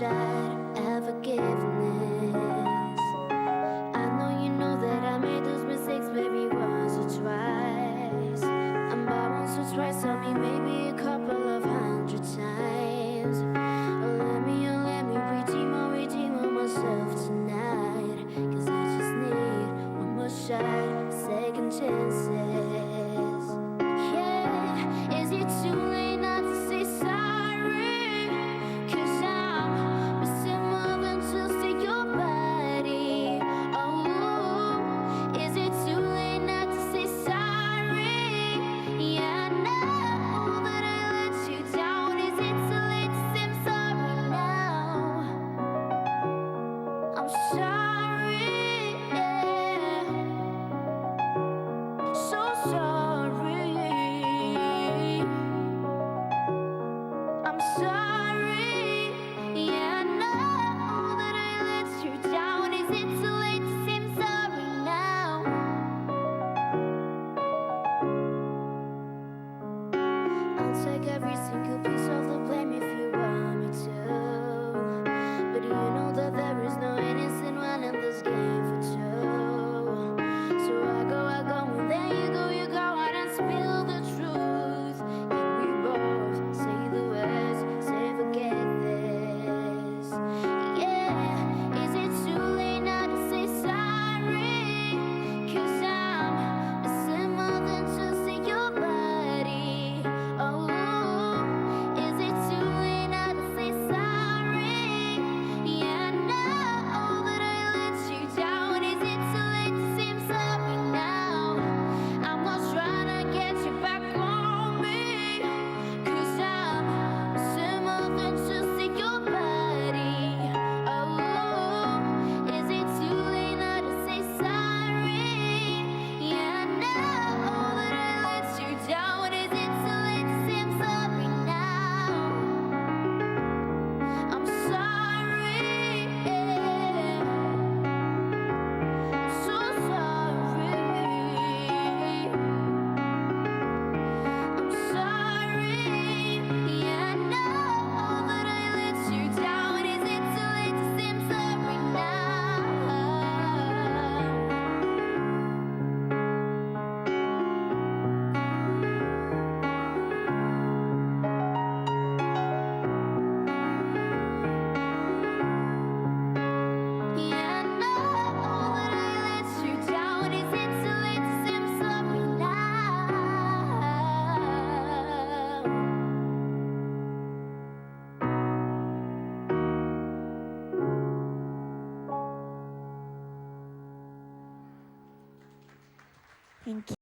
wish I'd have forgiveness. I know you know that I made those mistakes maybe once or twice. And by once or twice, I mean maybe a couple of 100 times. Let me redeem myself tonight. 'Cause I just need one more shot, second chances. Yeah, is it too late not to say sorry? 'Cause I'm missing more than just your body. Oh, is it too late not to say sorry? Yeah, I know that I let you down. Is it too late to say I'm sorry now? I'm sorry, yeah. So sorry. I'm sorry, yeah, I know that I let you down. Is it too late to say I'm sorry now? I'll take every single piece of the blame if you want me to. But you know that there is no innocent one in this game for two. So I go, and then you go out and spill the truth. Can we both say the words, say forget this? Yeah, is it too late now to say sorry? 'Cause I'm missing more than just your body. Oh, is it too late now to say sorry? Yeah, I know that I let you down. Is it too late to say I'm sorry now? I'm not trying to get you back on me, 'cause I'm missing more than just your body. Oh, is it too late now to say sorry? Yeah, I know that I let you down. Is it too late to say I'm sorry now? I'm sorry, yeah. So sorry. I'm sorry, yeah, I know that I let you down. Is it too late to say I'm sorry now? Yeah, I know that I let you down. Is it too late to say I'm sorry now? Thank you.